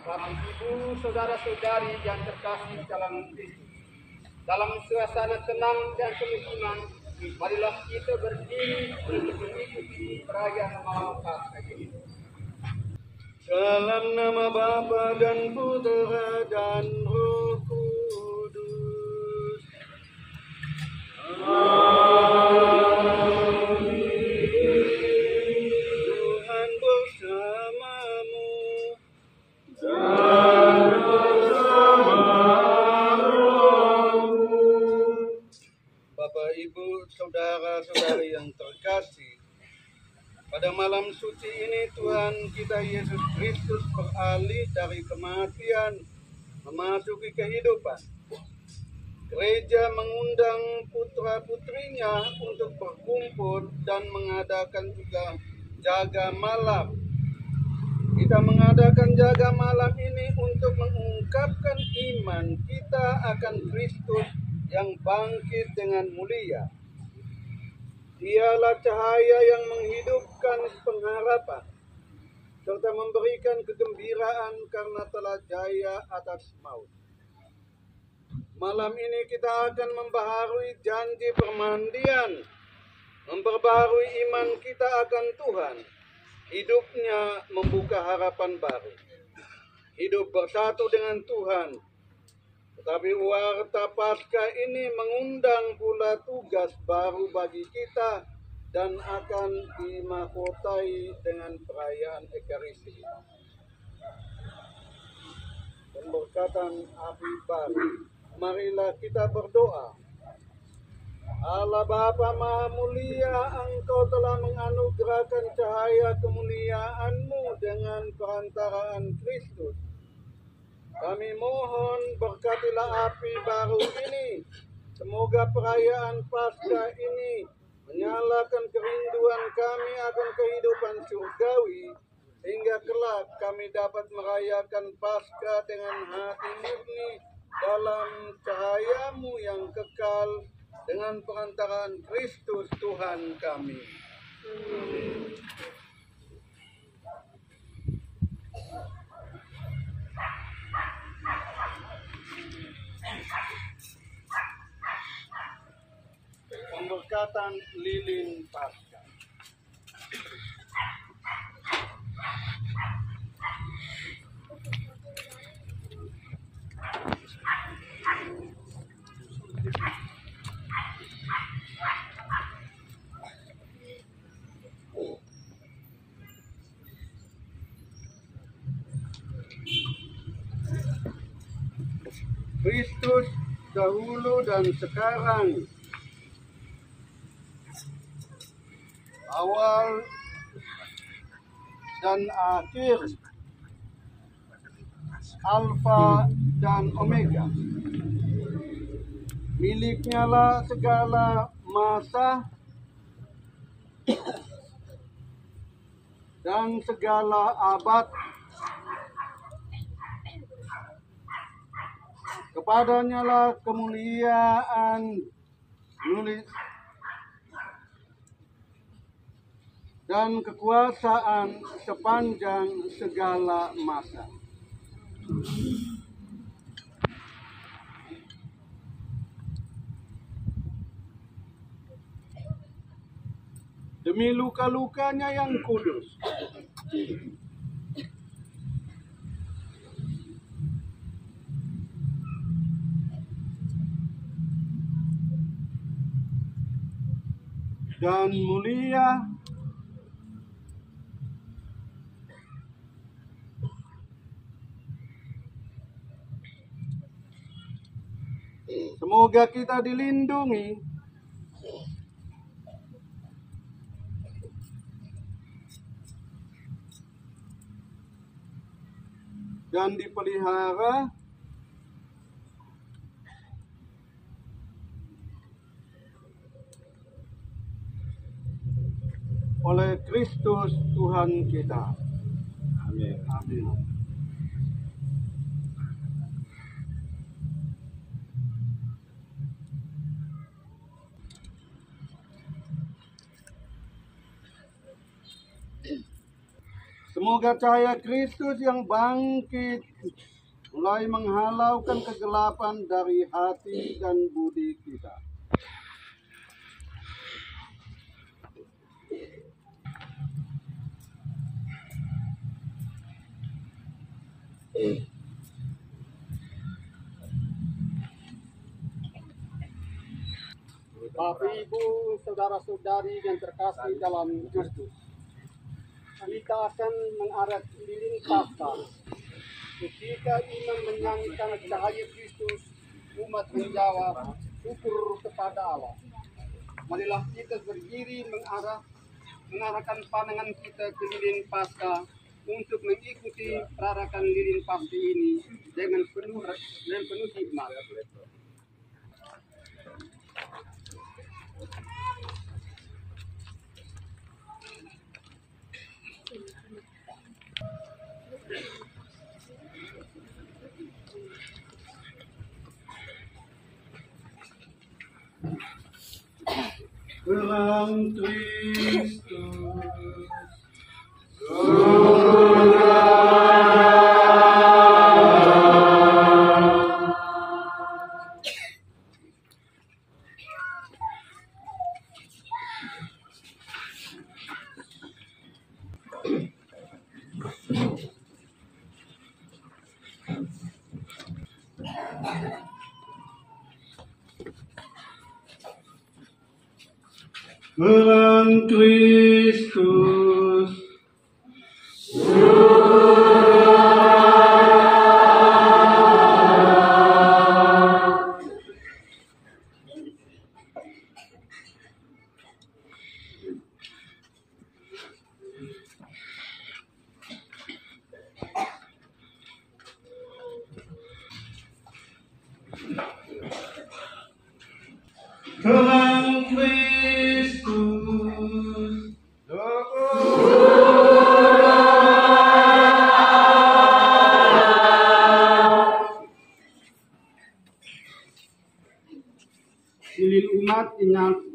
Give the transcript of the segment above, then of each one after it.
Bapak Ibu, saudara-saudari yang terkasih dalam Kristus. Dalam suasana tenang dan kemuliaan, marilah kita berdiri untuk mengikuti perayaan malam Paskah ini. Dalam nama Bapa dan Putera dan Roh Kudus. Amin. Tuhan bersamamu dan bersama rohmu. Bapak, Ibu, saudara-saudari yang terkasih, pada malam suci ini Tuhan kita Yesus Kristus beralih dari kematian memasuki kehidupan. Gereja mengundang putra-putrinya untuk berkumpul dan mengadakan juga jaga malam. Kita mengadakan jaga malam ini untuk mengungkapkan iman kita akan Kristus yang bangkit dengan mulia. Dialah cahaya yang menghidupkan pengharapan, serta memberikan kegembiraan karena telah jaya atas maut. Malam ini kita akan membaharui janji permandian, memperbaharui iman kita akan Tuhan. Hidupnya membuka harapan baru, hidup bersatu dengan Tuhan. Tetapi warta Paskah ini mengundang pula tugas baru bagi kita dan akan dimahkotai dengan perayaan Ekaristi. Pemberkatan api baru. Marilah kita berdoa. Allah Bapa Maha Mulia, Engkau telah menganugerahkan cahaya kemuliaan-Mu dengan perantaraan Kristus. Kami mohon berkatilah api baru ini. Semoga perayaan Paskah ini menyalakan kerinduan kami akan kehidupan surgawi, sehingga kelak kami dapat merayakan Paskah dengan hati murni dalam cahaya-Mu yang kekal dengan perantaraan Kristus Tuhan kami. Amin. Pemberkatan lilin Paskah. Kristus dahulu dan sekarang, awal dan akhir, Alfa dan Omega. Miliknya lah segala masa dan segala abad. Kepadanya lah kemuliaan dan kekuasaan sepanjang segala masa. Demi luka-lukanya yang kudus, dan mulia, semoga kita dilindungi dan dipelihara oleh Kristus Tuhan kita. Amin. Amin. Semoga cahaya Kristus yang bangkit mulai menghalaukan kegelapan dari hati dan budi kita. Bapak Ibu, saudara-saudari yang terkasih dalam Kristus, kita akan mengarah lilin Paskah. Ketika imam menyanyikan cahaya Kristus, umat menjawab syukur kepada Allah. Marilah kita berdiri mengarahkan pandangan kita ke lilin Paskah untuk mengikuti perarakan lilin Paskah ini dengan penuh hikmat. Dalam Kristus. Dalam Kristus. Dalam Kristus. Lilin umat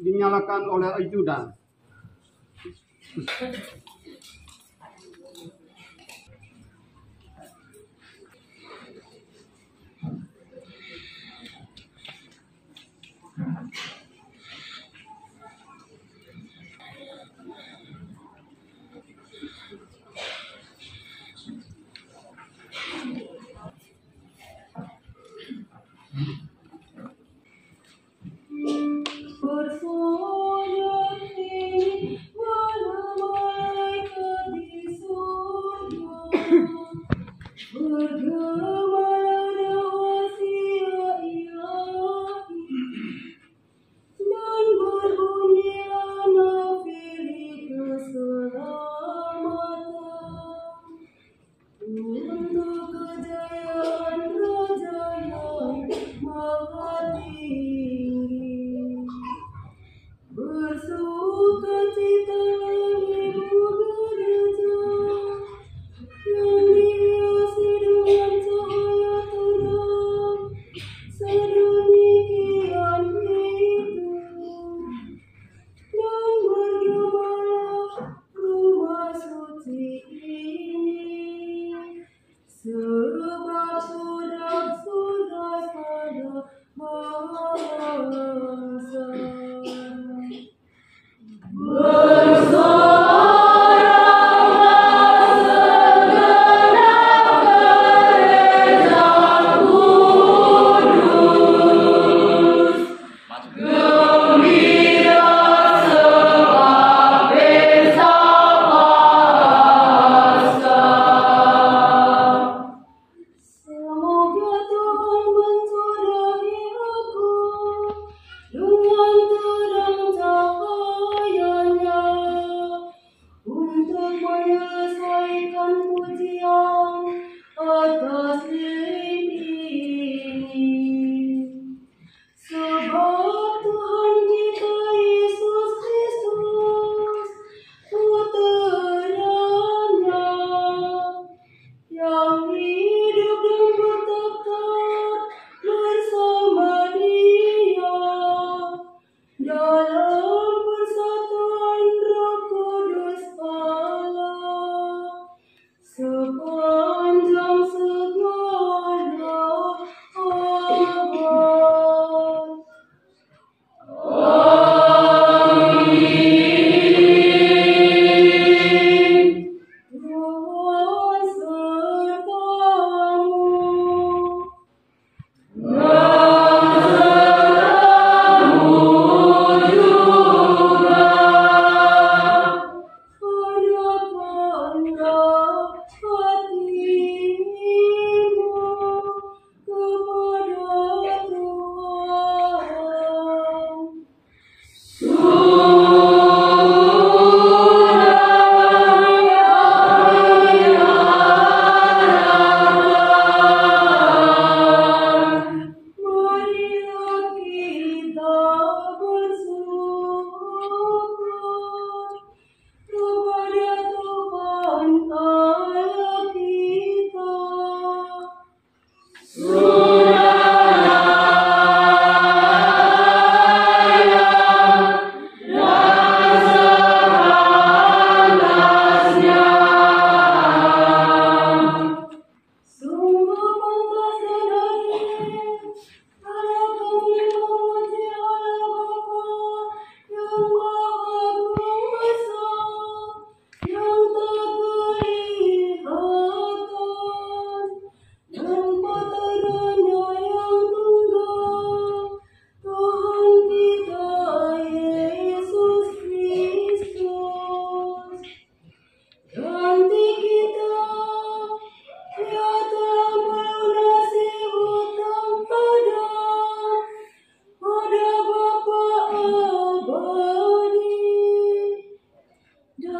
dinyalakan oleh ajudan. Bersolat di malam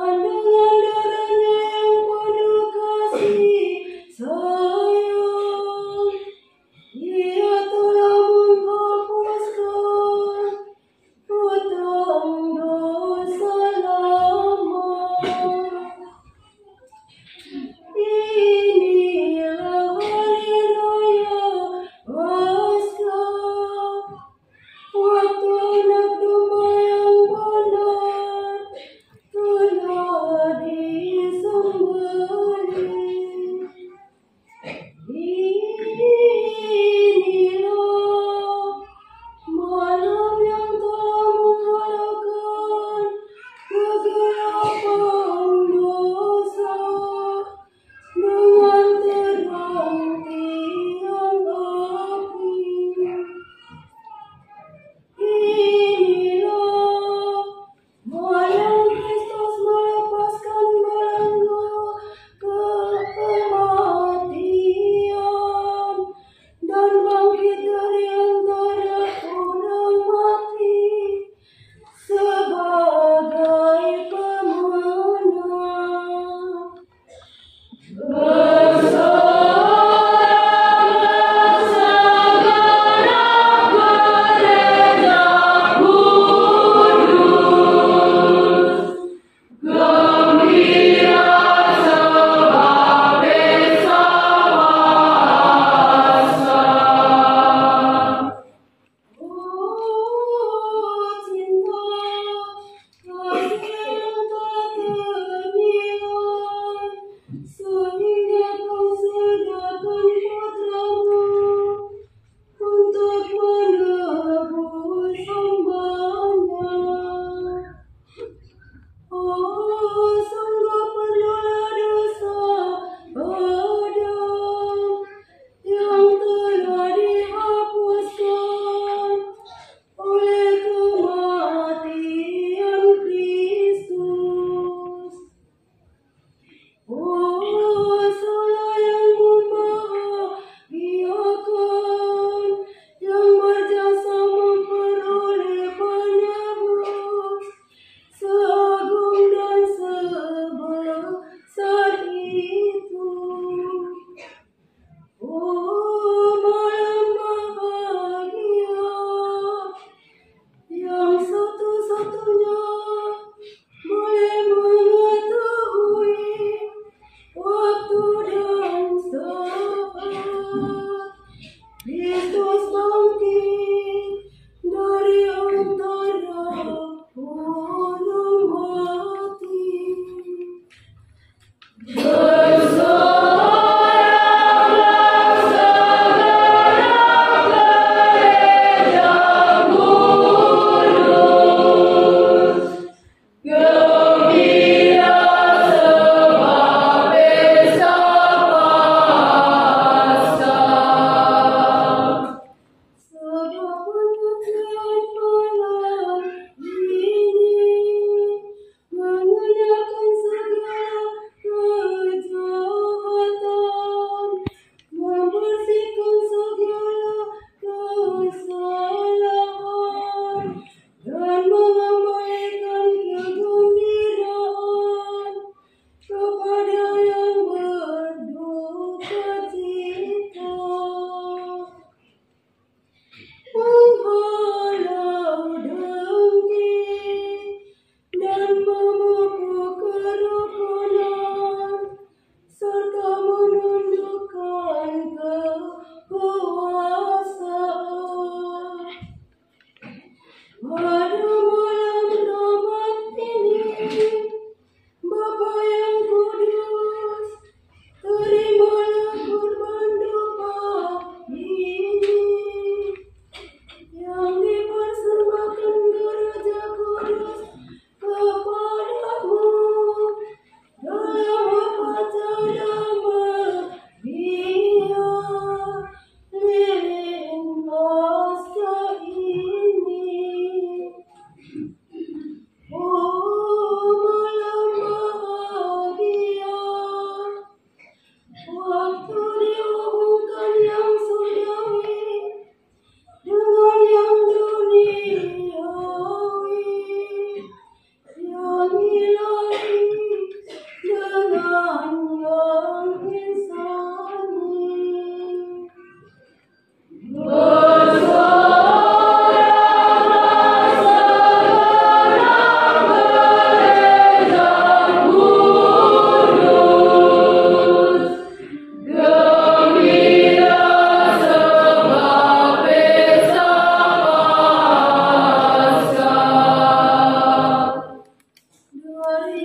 dan dengan darahnya yang penuh kasih sayang, Ia telah menghapuskan hutang dosa lama. Inilah hari raya Paskah, waktu anak domba yang benar telah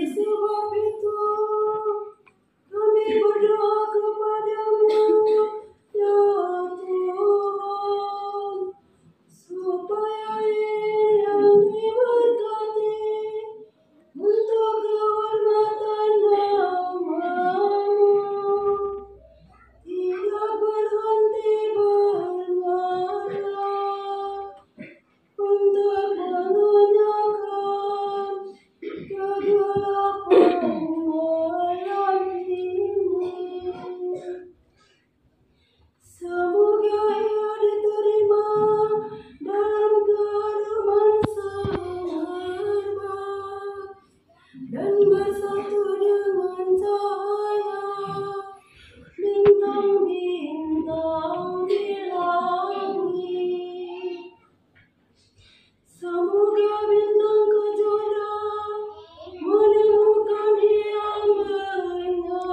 sebab itu kami berdoa kepadamu, ya Tuhan, supaya yang diberkati untuk kehormatan nama-Mu, tidak berhenti bernyala untuk mengenyangkan kegelapan malam ini. Semoga ia diterima dalam keharuman serba dan bersatu dengan cahaya bintang-bintang di langit. Semoga bintang kejora menemukan yang menyala,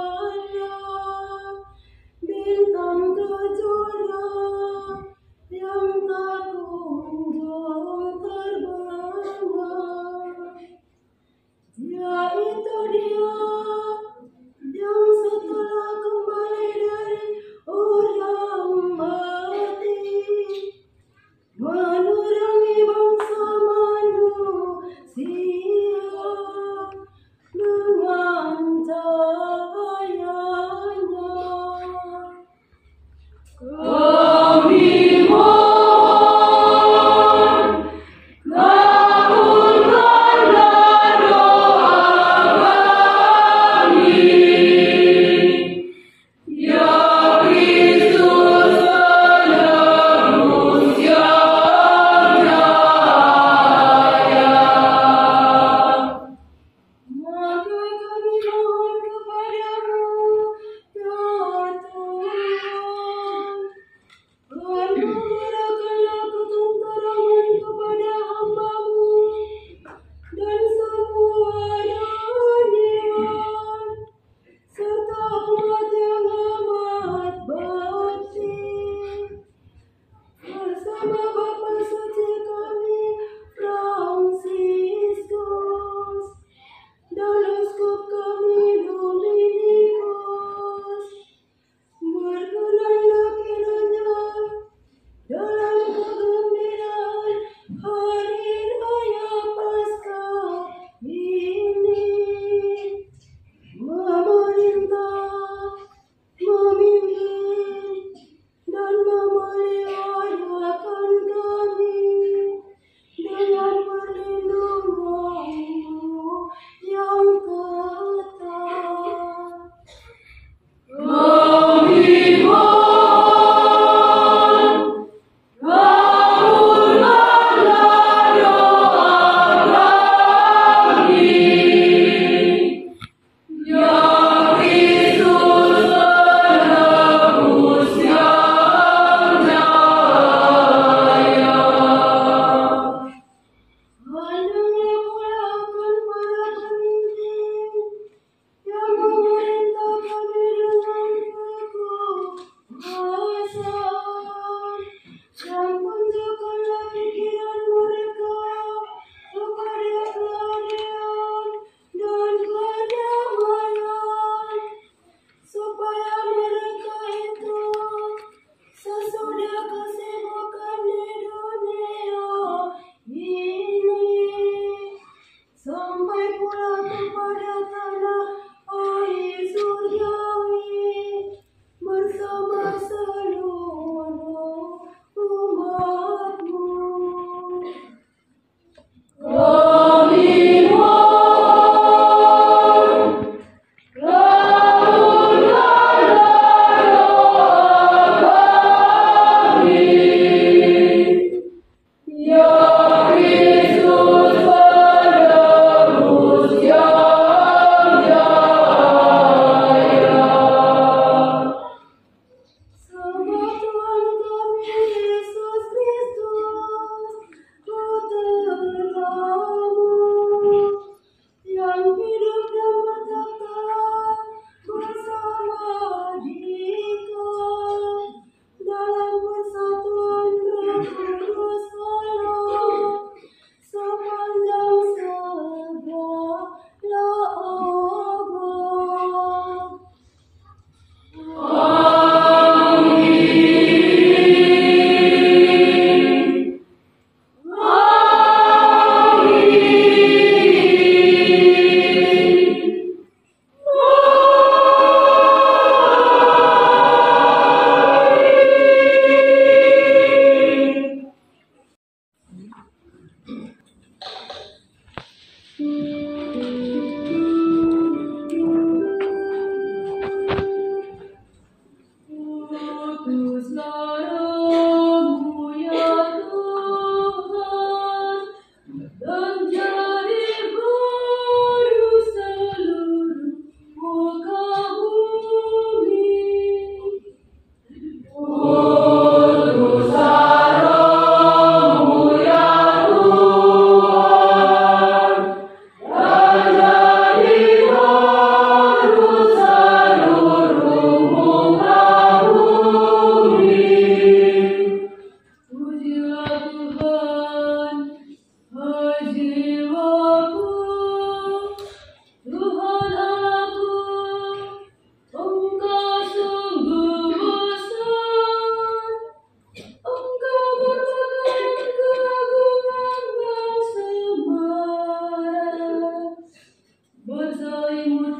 bintang kejora yang tak kunjung terbang, yaitu Dia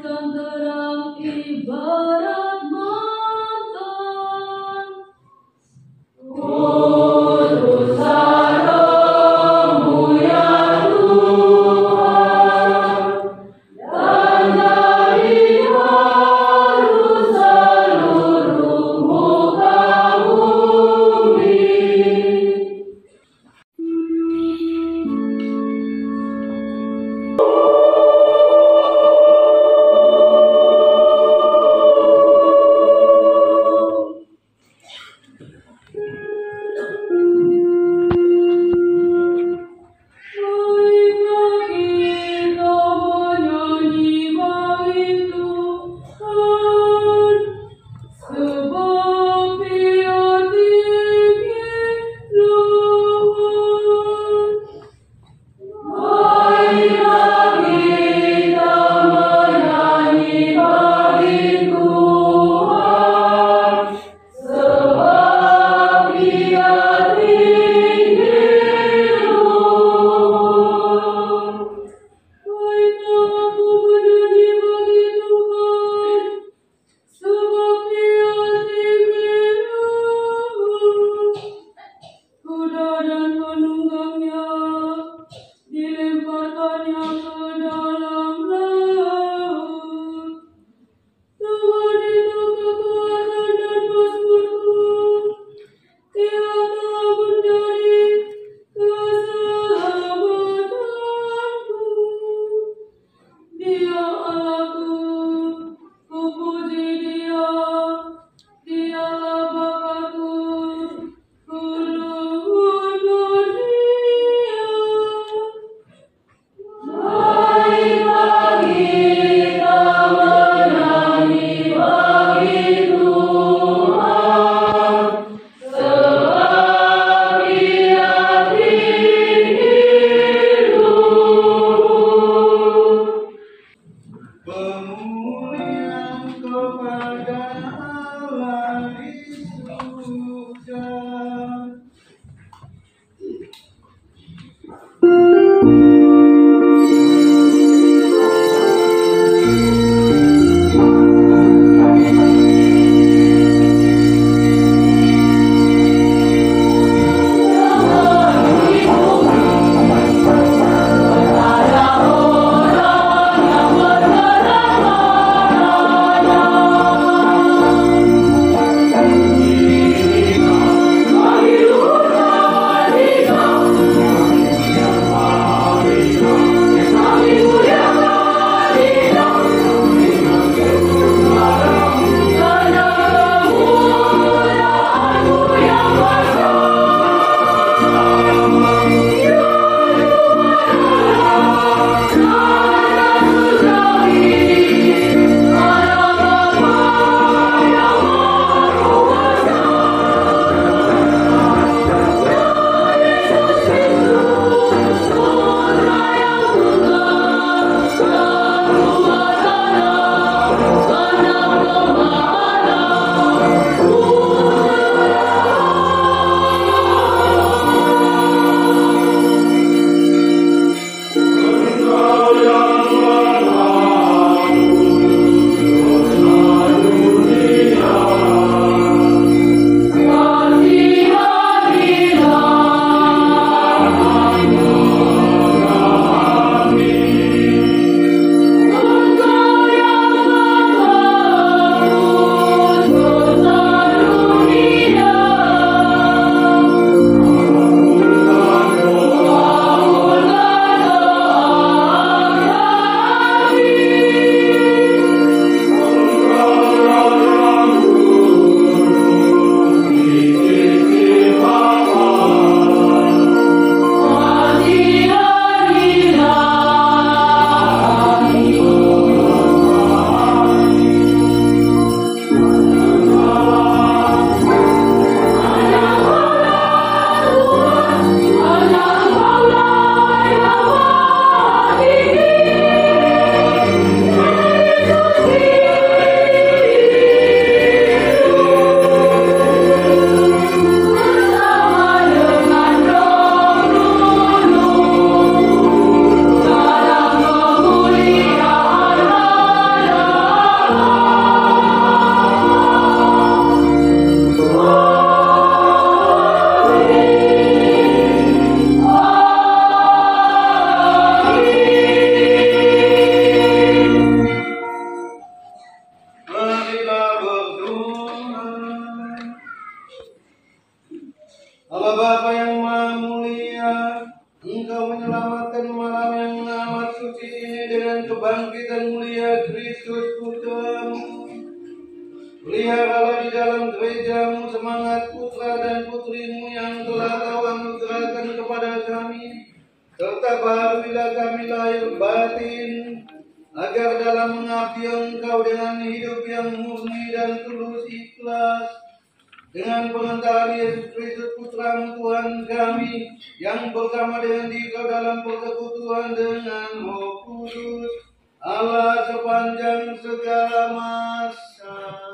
dan terang ibarat mantan. Utusanmu ya Tuhan, dan dari baru seluruh muka bumi. Kuda dan penunggangnya dilemparkannya ke dalam laut. Tuhan itu kekuatan dan masmurku, Dia telah menjadi keselamatanku. Dia Allahku, kupuji Dia, Dialah Bapakku, kuluhurkan Dia. Marilah kita menyanyi bagi Tuhan, sebab Dia tinggi luhur. Pemulihan kepada Allah di surga. Ada orang yang bergerak Peliharalah di dalam gerejamu semangat putra dan putrimu yang telah kau anugerahkan kepada kami, serta baharuilah kami lahir batin, agar dalam mengabdi Engkau dengan hidup yang murni dan tulus ikhlas, dengan pengantaran Yesus Kristus Putramu Tuhan kami, yang bersama dengan Dikau dalam persekutuan dengan Roh Kudus, Allah sepanjang segala masa.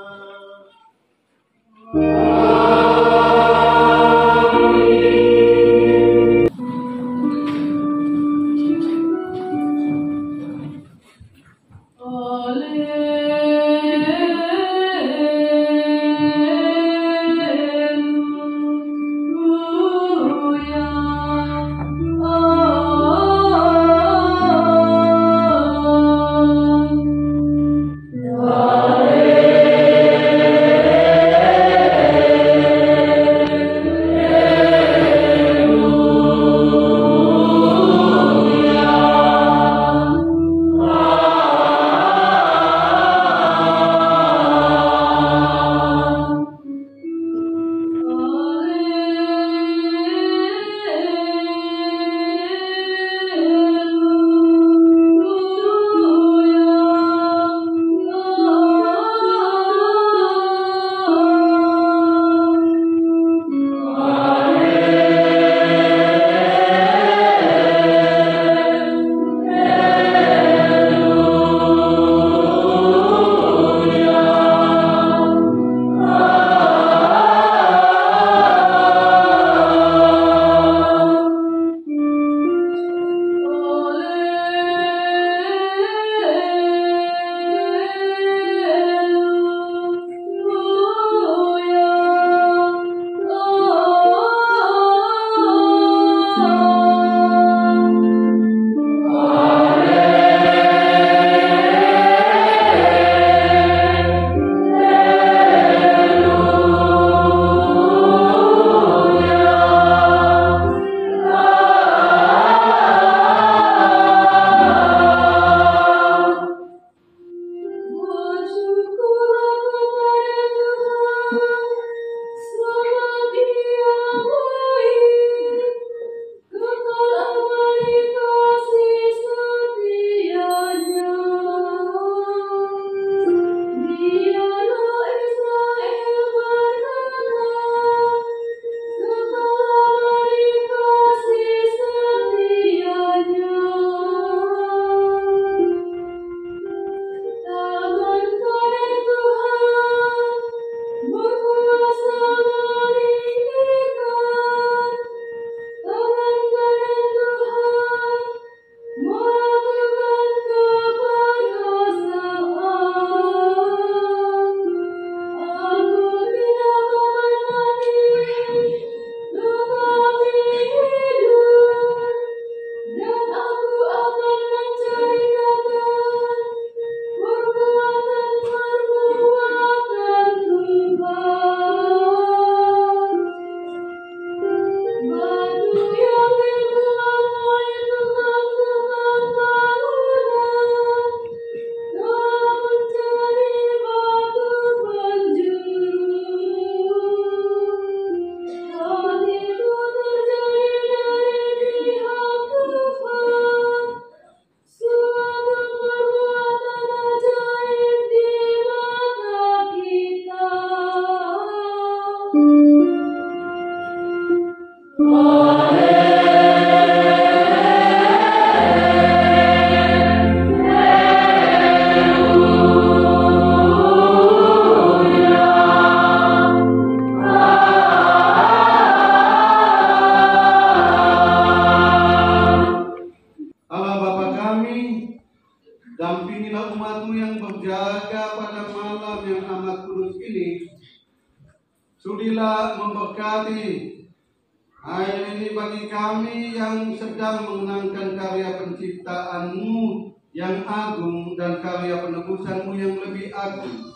Dampingilah umat-Mu yang berjaga pada malam yang amat kudus ini. Sudilah memberkati hari ini bagi kami yang sedang mengenangkan karya penciptaan-Mu yang agung dan karya penebusan-Mu yang lebih agung.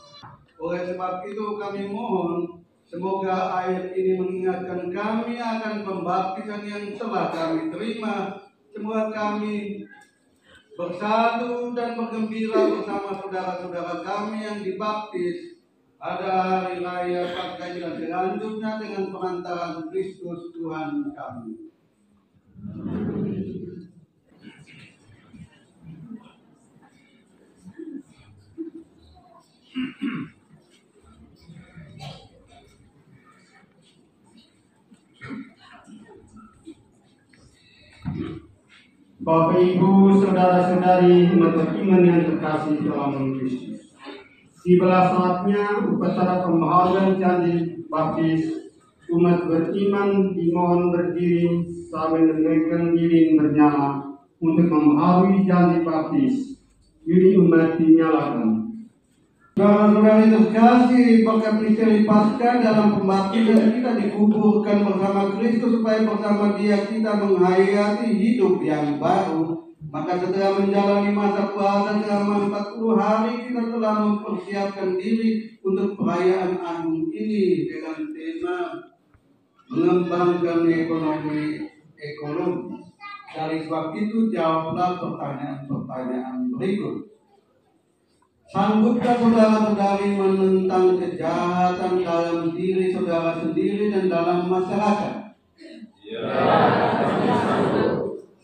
Oleh sebab itu kami mohon, semoga air ini mengingatkan kami akan pembaptisan yang telah kami terima. Semoga kami bersatu dan bergembira bersama saudara-saudara kami yang dibaptis, pada hari raya Paskah dan selanjutnya dengan perantaraan Kristus Tuhan kami. Bapak Ibu, saudara-saudari umat beriman yang terkasih dalam Kristus. Tibalah saatnya upacara pembaharuan candi baptis. Umat beriman dimohon berdiri sambil menegakkan diri bernyala untuk membaharui candi baptis. Ini umat dinyalakan. Saudara-saudari terkasih, berkat misteri Paskah dalam pembaptisan kita dikuburkan bersama Kristus supaya bersama Dia kita menghayati hidup yang baru. Maka setelah menjalani masa puasa selama 40 hari, kita telah mempersiapkan diri untuk perayaan agung ini dengan tema mengembangkan ekonomi. Dari sebab itu, jawablah pertanyaan-pertanyaan berikut. Sanggupkah saudara-saudari menentang kejahatan dalam diri saudara sendiri dan dalam masyarakat? Ya,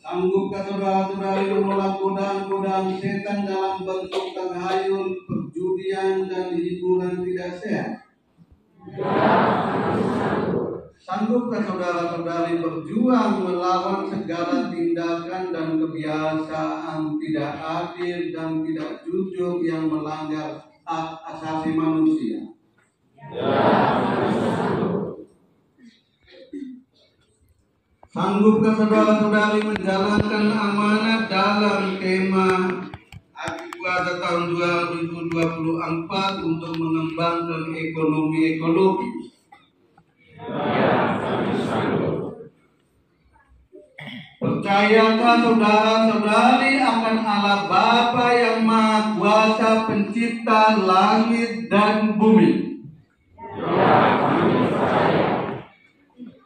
sanggupkah saudara-saudari menolak godaan-godaan setan dalam bentuk taghayul, perjudian, dan hiburan tidak sehat? Ya, sanggupkah saudara-saudari berjuang melawan segala tindakan dan kebiasaan tidak adil dan tidak jujur yang melanggar hak asasi manusia? Ya, sanggupkah saudara-saudari menjalankan amanat dalam tema Aksi Puasa tahun 2024 untuk mengembangkan ekonomi ekologis? Percayakah saudara-saudari akan Allah Bapa yang Maha Kuasa, Pencipta langit dan bumi? Ya, kami percaya.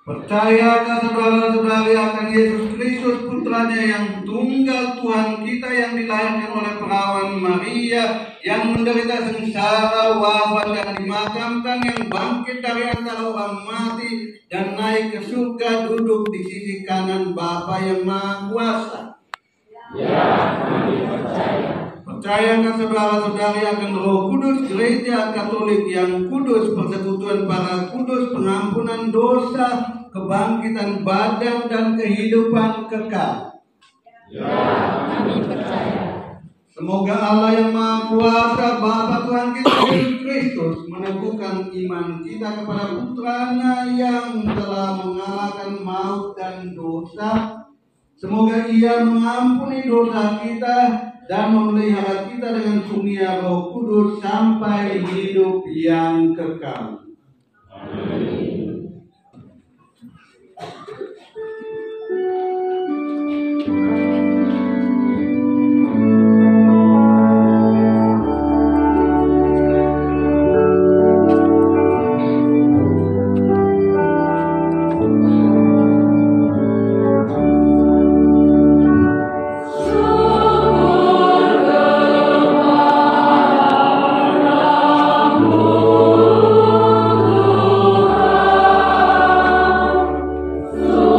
Percayakah saudara-saudari akan Yesus Kristus, putranya yang tunggal Tuhan kita, yang dilahirkan oleh perawan Maria, yang menderita sengsara, wafat dan dimakamkan, yang bangkit dari antara orang mati dan naik ke surga, duduk di sisi kanan Bapa yang Maha Kuasa? Ya, kami percaya. Percayakah saudara-saudari akan Roh Kudus, Gereja Katolik yang kudus, persekutuan para kudus, pengampunan dosa, kebangkitan badan, dan kehidupan kekal? Ya, kami percaya. Semoga Allah yang Maha Kuasa, Bapa Tuhan kita Yesus Kristus, meneguhkan iman kita kepada Putranya yang telah mengalahkan maut dan dosa. Semoga Ia mengampuni dosa kita dan memelihara kita dengan kurnia Roh Kudus sampai hidup yang kekal. Amin. So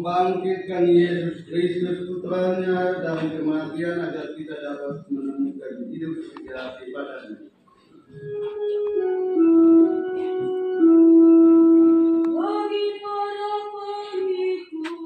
membangkitkan Yesus Kristus putranya dari kematian agar kita dapat menemukan hidup sejati padanya. Bagi para pengikut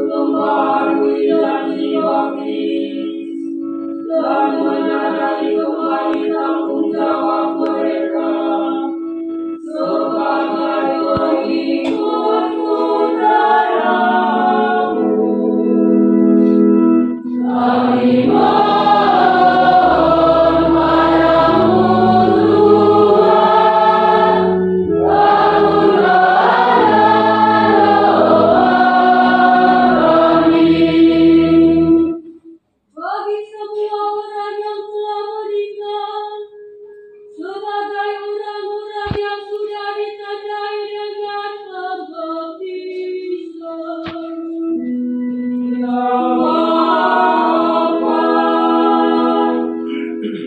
memperbarui janji baptis dan menyadari kembali tanggung jawab mereka sebagai pengikut puteramu. Kami bagi semua orang yang telah meninggal, sebagai orang-orang yang sudah ditandai dengan pembaptisan, yang Bapa,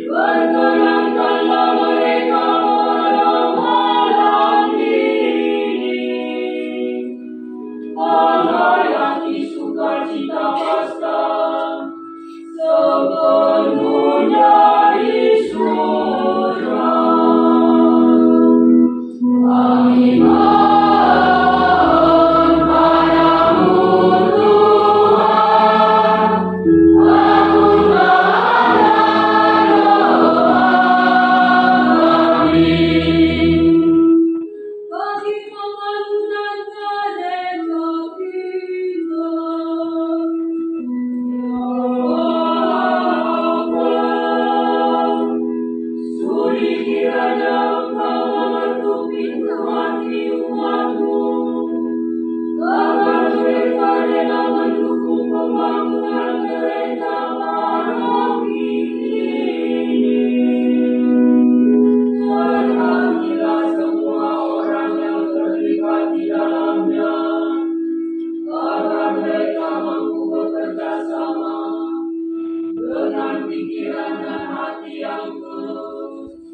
perkenankanlah mereka pada malam ini menghayati sukacita Paskah sepenuhnya di surga. Kami mohon padamu Tuhan, bangunlah kami. Bagi pembangunan gereja kita, suri kiranya Engkau mengetuk pintu hati umat-Mu, agar mereka rela mendukung pembangunan gereja paroki ini. Berkatilah semua orang yang terlibat di dalamnya, agar mereka mampu bekerja sama dengan pikiran dan hati yang tulus,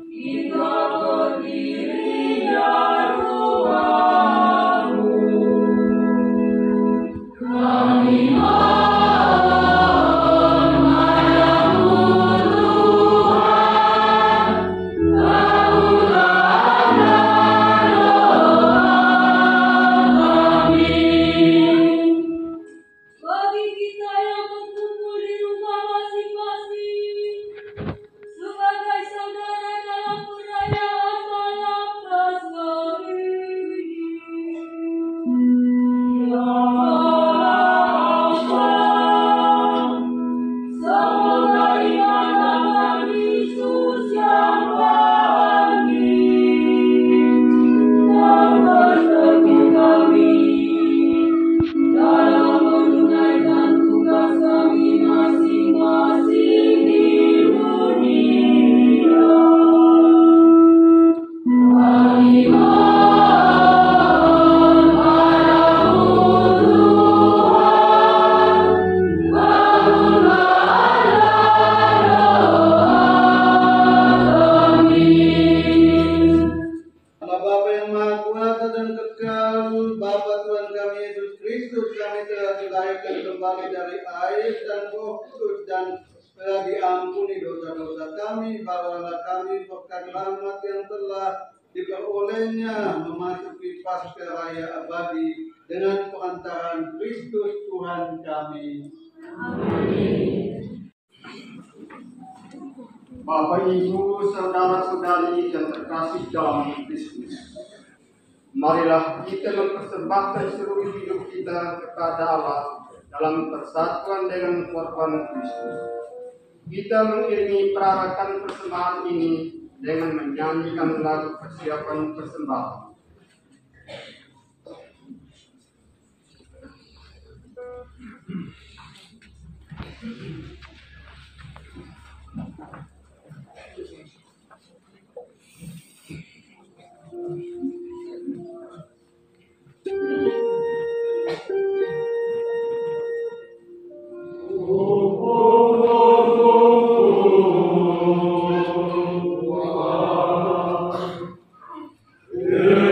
hingga berdirinya rumah-Mu. Kami mohon padamu Tuhan, bangunlah kami. Bagi kita yang berkumpul di rumah masing-masing sebagai saudara dalam perayaan malam Paskah ini, semoga iman dalam Yesus yang bangkit dan berteguh kami dalam menunaikan tugas kami masing-masing di dunia. Kami mohon padamu Tuhan, bangunlah kami. Allah Bapa yang Maha Kuasa dan Kekal, Bapa Tuhan kami Yesus Kristus, kami telah dilahirkan kembali dari air dan Roh Kudus dan telah diampuni dosa-dosa kami. Bawalah kami berkat rahmat yang telah diperolehnya memasuki Paskah Raya abadi dengan perantaraan Kristus Tuhan kami. Bapak, Ibu, saudara-saudari yang terkasih dalam Kristus, marilah kita mempersembahkan seluruh hidup kita kepada Allah dalam persatuan dengan korban Kristus. Kita mengiringi perarakan persembahan ini dengan menyanyikan lagu persiapan persembahan. Yeah.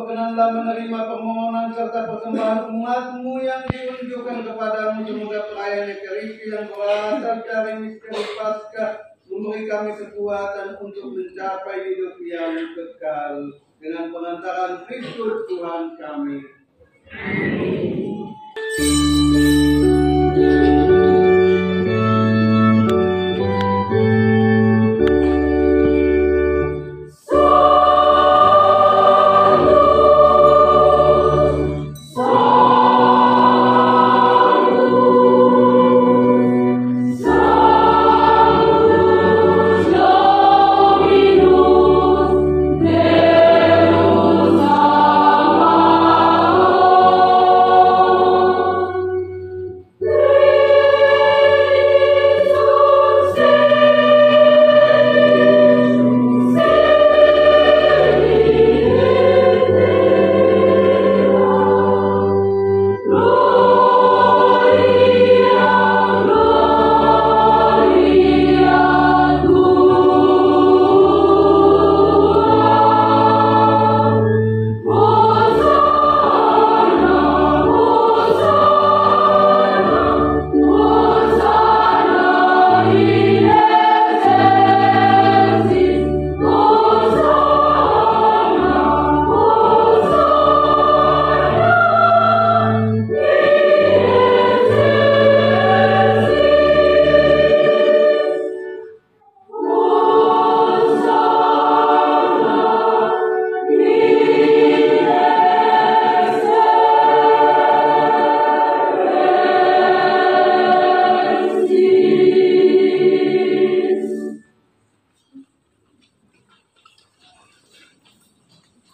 berkenanlah menerima permohonan serta persembahan umatmu yang diunjukkan kepadamu. Semoga pelayan Ekaristi yang berasal dari misteri Paskah memberi kami kekuatan untuk mencapai hidup yang kekal dengan pengantaran Kristus Tuhan kami.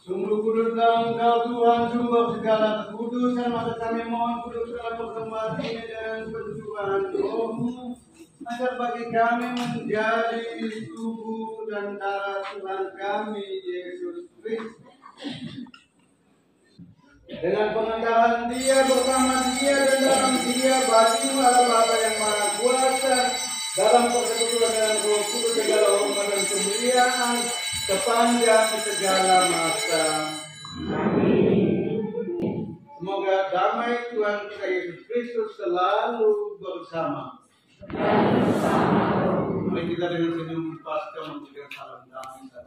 Sungguh kuduslah Engkau Tuhan, sumber segala kekudusan, maka kami mohon kuduslah persembahan ini dengan pencurahan Roh-Mu, agar bagi kami menjadi tubuh dan darah Tuhan kami Yesus Kristus. Dengan pengantaran Dia, bersama Dia dan dalam Dia, bagi-Mu Allah Bapa yang Maha Kuasa, dalam persekutuan dengan Roh Kudus segala hormat dan kemuliaan sepanjang segala masa. Semoga damai Tuhan kita Yesus Kristus selalu bersama. Mari kita dengan senyum Paskah memberikan salam damai.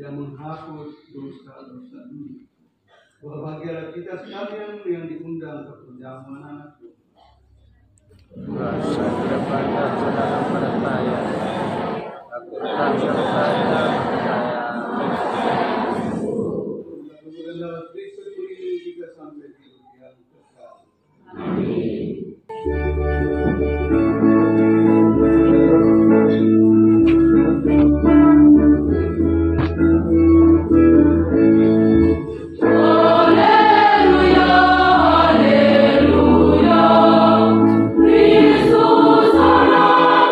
yang menghapus dosa-dosa dunia. Berbahagialah kita sekalian yang diundang ke perjamuan anak Tuhan. Rasa kepada saudara percaya, aku tak percaya. Kemudian dalam Kristus ini kita sampai di yang kekal. Haleluya, Kristus anak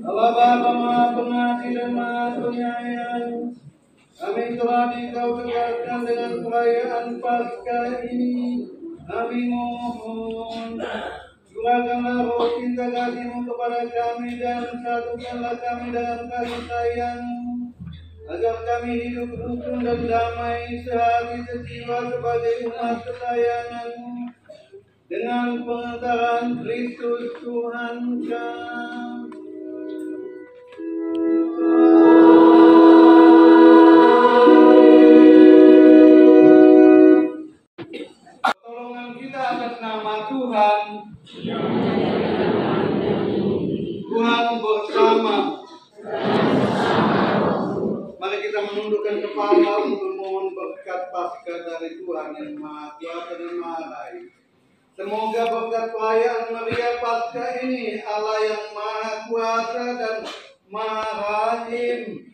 Allah Bapa Maha Pengasih dan Maha Penyayang, kami telah Dikau tegaskan dengan perayaan Paskah ini. Kami mohon, curahkanlah roh cinta kasih-Mu kepada kami dan satukanlah kami dalam kasih sayang-Mu, agar kami hidup rukun dan damai sehati sejiwa sebagai umat kesayangan-Mu dengan pengetahuan Kristus Tuhan kami. Pertolongan kita atas nama Tuhan. Tuhan bersama. Mari kita menundukkan kepala untuk memohon berkat Paskah dari Tuhan yang Maha Kuasa dan Maha Baik. Semoga berkat perayaan Maria Paskah ini Allah yang Maha Kuasa dan Maha Rahim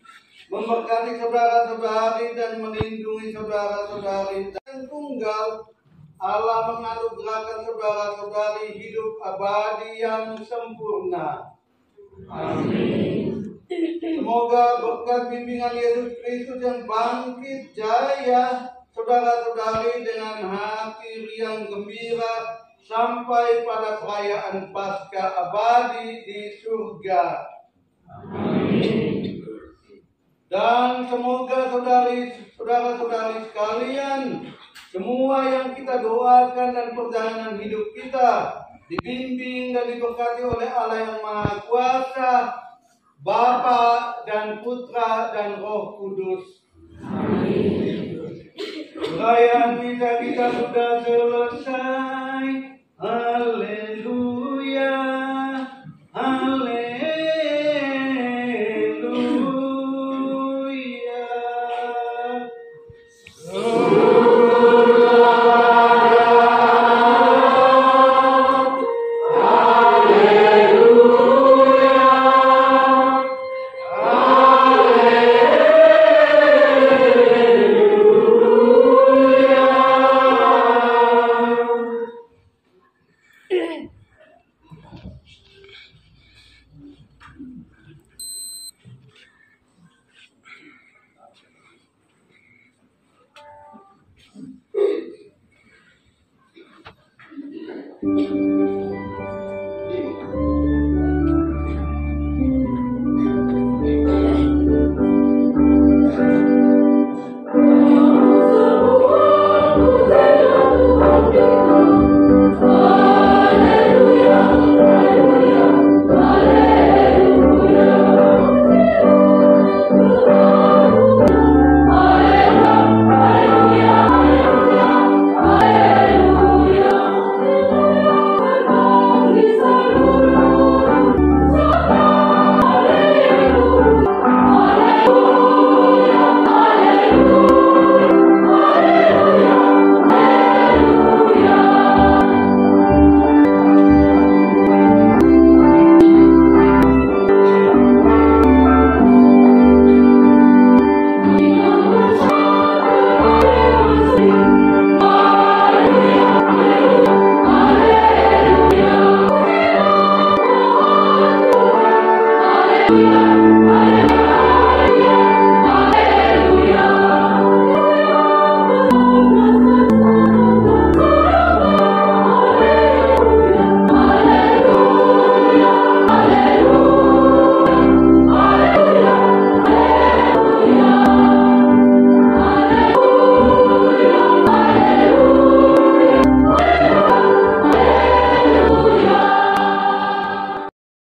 memberkati saudara-saudari dan melindungi saudara-saudari dan tunggal. Allah menganugerahkan saudara-saudari hidup abadi yang sempurna. Amin. Semoga berkat bimbingan Yesus Kristus yang bangkit jaya, saudara-saudari dengan hati riang gembira sampai pada perayaan Paskah abadi di surga. Amin. Dan semoga saudara-saudari sekalian, semua yang kita doakan dan perjalanan hidup kita dibimbing dan diberkati oleh Allah yang Maha Kuasa, Bapa dan Putra dan Roh Kudus. Amin. Perayaan kita sudah selesai. Haleluya.